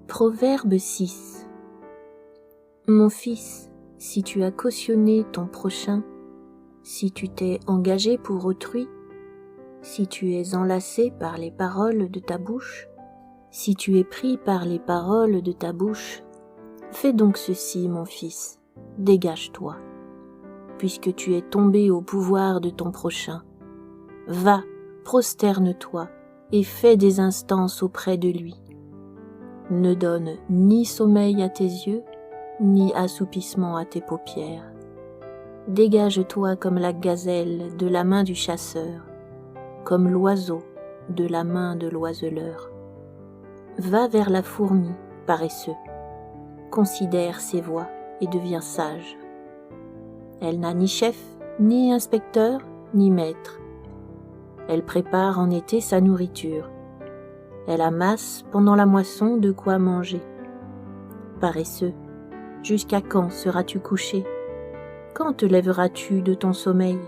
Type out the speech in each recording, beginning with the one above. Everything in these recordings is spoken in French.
Proverbe 6. Mon fils, si tu as cautionné ton prochain, si tu t'es engagé pour autrui, si tu es enlacé par les paroles de ta bouche, si tu es pris par les paroles de ta bouche, fais donc ceci, mon fils, dégage-toi, puisque tu es tombé au pouvoir de ton prochain. Va, prosterne-toi et fais des instances auprès de lui. Ne donne ni sommeil à tes yeux, ni assoupissement à tes paupières. Dégage-toi comme la gazelle de la main du chasseur, comme l'oiseau de la main de l'oiseleur. Va vers la fourmi, paresseux. Considère ses voies et deviens sage. Elle n'a ni chef, ni inspecteur, ni maître. Elle prépare en été sa nourriture. Elle amasse pendant la moisson de quoi manger. Paresseux, jusqu'à quand seras-tu couché? Quand te lèveras-tu de ton sommeil?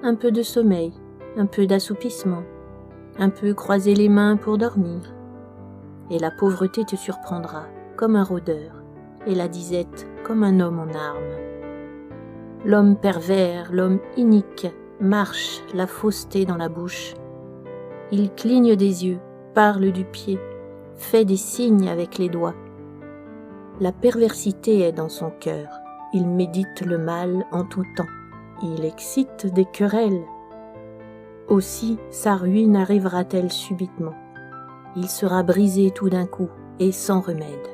Un peu de sommeil, un peu d'assoupissement, un peu croiser les mains pour dormir. Et la pauvreté te surprendra comme un rôdeur, et la disette comme un homme en armes. L'homme pervers, l'homme inique, marche la fausseté dans la bouche. Il cligne des yeux, parle du pied, fait des signes avec les doigts. La perversité est dans son cœur, il médite le mal en tout temps, il excite des querelles. Aussi sa ruine arrivera-t-elle subitement. Il sera brisé tout d'un coup et sans remède.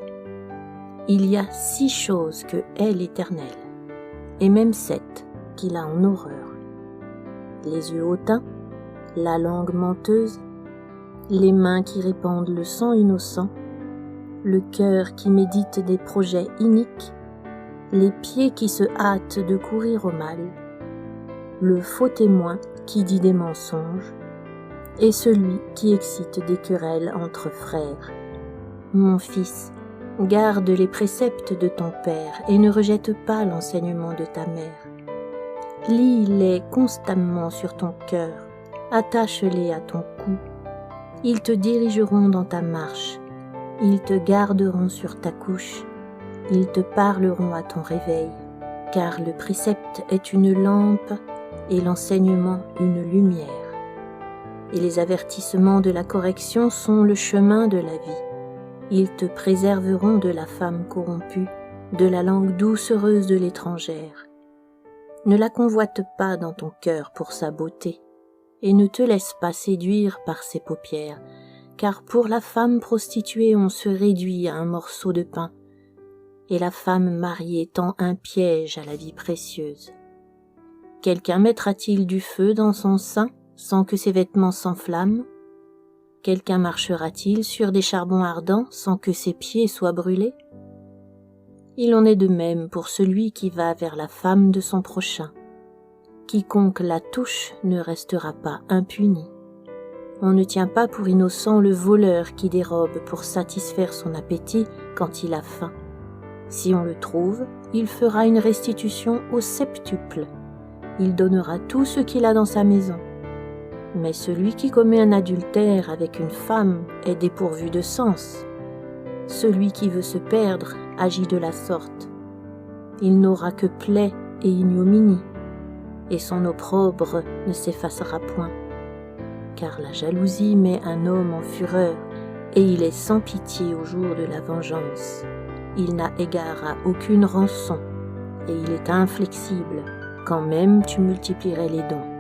Il y a 6 choses que hait l'Éternel, et même 7 qu'il a en horreur. Les yeux hautains, la langue menteuse, les mains qui répandent le sang innocent, le cœur qui médite des projets iniques, les pieds qui se hâtent de courir au mal, le faux témoin qui dit des mensonges, et celui qui excite des querelles entre frères. Mon fils, garde les préceptes de ton père et ne rejette pas l'enseignement de ta mère. Lis-les constamment sur ton cœur, attache-les à ton cou. Ils te dirigeront dans ta marche, ils te garderont sur ta couche, ils te parleront à ton réveil, car le précepte est une lampe et l'enseignement une lumière. Et les avertissements de la correction sont le chemin de la vie. Ils te préserveront de la femme corrompue, de la langue doucereuse de l'étrangère. Ne la convoite pas dans ton cœur pour sa beauté, et ne te laisse pas séduire par ses paupières, car pour la femme prostituée on se réduit à un morceau de pain, et la femme mariée tend un piège à la vie précieuse. Quelqu'un mettra-t-il du feu dans son sein sans que ses vêtements s'enflamment? Quelqu'un marchera-t-il sur des charbons ardents sans que ses pieds soient brûlés? Il en est de même pour celui qui va vers la femme de son prochain. Quiconque la touche ne restera pas impuni. On ne tient pas pour innocent le voleur qui dérobe pour satisfaire son appétit quand il a faim. Si on le trouve, il fera une restitution au septuple. Il donnera tout ce qu'il a dans sa maison. Mais celui qui commet un adultère avec une femme est dépourvu de sens. Celui qui veut se perdre agit de la sorte. Il n'aura que plaie et ignominie, et son opprobre ne s'effacera point. Car la jalousie met un homme en fureur, et il est sans pitié au jour de la vengeance. Il n'a égard à aucune rançon, et il est inflexible, quand même tu multiplierais les dons.